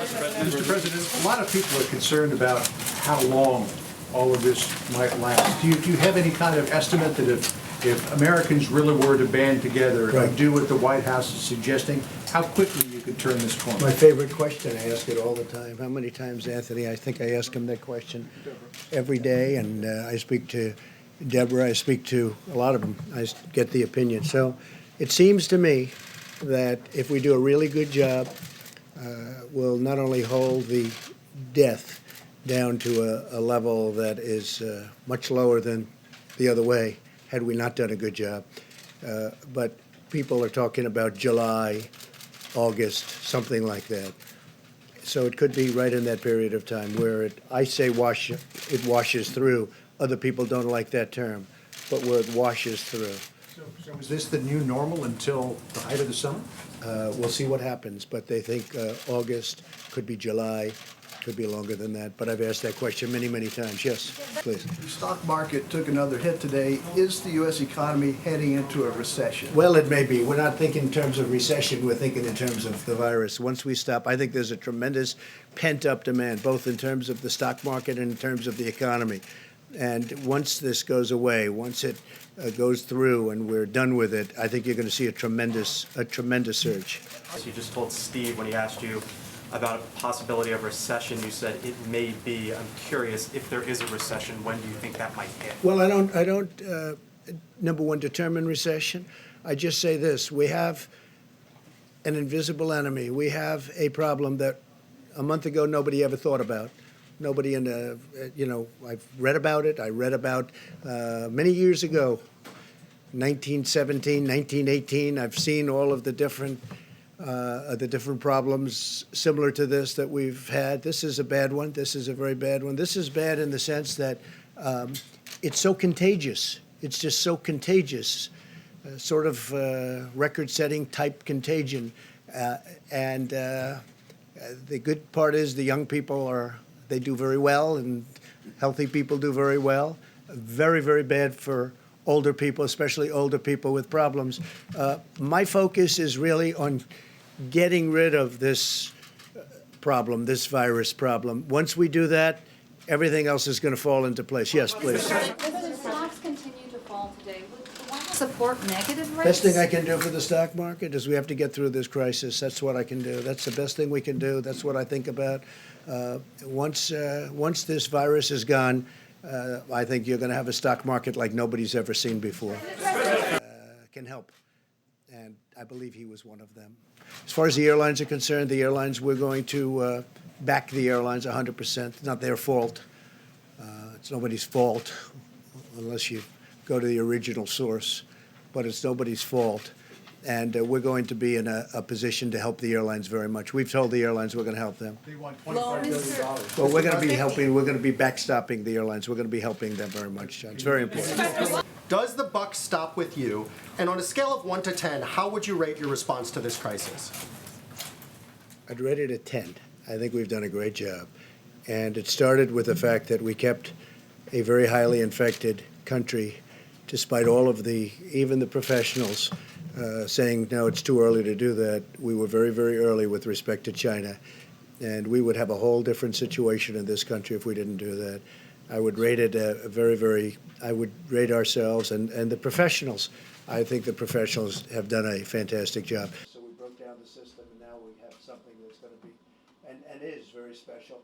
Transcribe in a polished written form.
Mr. President, a lot of people are concerned about how long all of this might last. Do you have any kind of estimate that if Americans really were to band together and do what the White House is suggesting, how quickly you could turn this corner? My favorite question, I ask it all the time. How many times, Anthony, I think I ask him that question every day, and I speak to Deborah, I speak to a lot of them, I get the opinion. So it seems to me that if we do a really good job, we'll not only hold the death down to a level that is much lower than the other way, had we not done a good job, but people are talking about July, August, something like that. So it could be right in that period of time where I say it washes through. Other people don't like that term, but where it washes through. So is this the new normal until the height of the summer? We'll see what happens, but they think August, could be July, could be longer than that. But I've asked that question many, many times. Yes, please. The stock market took another hit today. Is the U.S. economy heading into a recession? Well, it may be. We're not thinking in terms of recession. We're thinking in terms of the virus. Once we stop, I think there's a tremendous pent-up demand, both in terms of the stock market and in terms of the economy. And once this goes away, once it goes through and we're done with it, I think you're going to see a tremendous surge. You just told Steve when he asked you about a possibility of recession, you said it may be. I'm curious, if there is a recession, when do you think that might hit? Well, I don't number one, determine recession. I just say this: we have an invisible enemy. We have a problem that a month ago nobody ever thought about. Nobody in the, I've read about it. I read about many years ago, 1917, 1918. I've seen all of the different problems similar to this that we've had. This is a bad one. This is a very bad one. This is bad in the sense that it's so contagious. It's just so contagious, sort of record-setting type contagion. And the good part is the young people they do very well, and healthy people do very well. Very, very bad for older people, especially older people with problems. My focus is really on getting rid of this problem, this virus problem. Once we do that, everything else is going to fall into place. Yes, please. If the stocks continue to fall today, would the White House support negative rates? Best thing I can do for the stock market is we have to get through this crisis. That's what I can do. That's the best thing we can do. That's what I think about. Once this virus is gone, I think you're going to have a stock market like nobody's ever seen before. Can help. And I believe he was one of them. As far as the airlines are concerned, we're going to back the airlines 100%. It's not their fault. It's nobody's fault unless you go to the original source. But it's nobody's fault. And we're going to be in a position to help the airlines very much. We've told the airlines we're going to help them. They want $25 billion. Well, we're going to be helping. We're going to be backstopping the airlines. We're going to be helping them very much. It's very important. Does the buck stop with you? And on a scale of 1 to 10, how would you rate your response to this crisis? I'd rate it a 10. I think we've done a great job. And it started with the fact that we kept a very highly infected country, despite all of even the professionals saying, no, it's too early to do that. We were very, very early with respect to China. And we would have a whole different situation in this country if we didn't do that. I would rate it I would rate ourselves and the professionals. I think the professionals have done a fantastic job. So we broke down the system, and now we have something that's going to be, and is very special.